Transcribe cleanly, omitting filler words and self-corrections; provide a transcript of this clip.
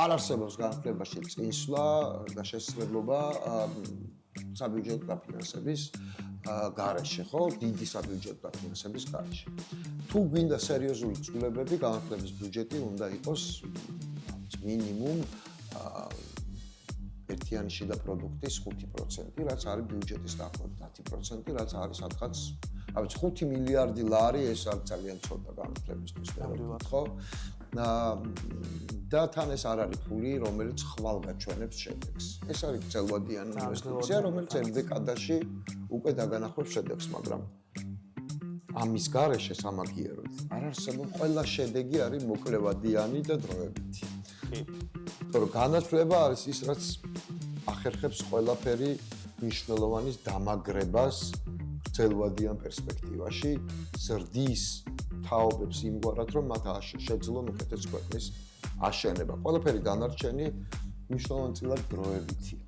არ არსებობს განათლებაში წინსვლა და შესაძლებლობა საბიუჯეტო დაფინანსების გარეშე, ხო? დიდი საბიუჯეტო დაფინანსების გარეშე. თუ გვინდა სერიოზული ცვლილებები, განათლების ბიუჯეტი უნდა იყოს მინიმუმ ერთიანი შიდა პროდუქტის 5%, რაც არის ბიუჯეტის დაახლოებით 10%, რაც არის სადღაც, ავიც 5 მილიარდი ლარი, ეს არის ძალიან ცოტა განათლებისთვის, ხო? და თან ეს არ არის ფული, რომელიც ხვალ გაჩვენებს შედეგს. ეს არის გრძელვადიანი ინვესტიცია, რომელიც ერთ დეკადაში უკვე დაგანახავს შედეგს, მაგრამ ამის გარეშე სამაგიეროდ არ არსებობს, ყველა შედეგი არის მოკლევადიანი და დროებითი. თორე განათლება არის ის, რაც ახერხებს ყველაფერი მნიშვნელოვანის დამაგრებას გრძელვადიან პერსპექტივაში, ზრდის თაობებს იმგვარად, რომ მათ შეძლონ უკეთეს ქვეყნის აშენება. ყველაფერი დანარჩენი მნიშვნელოვანწილად დროებითია.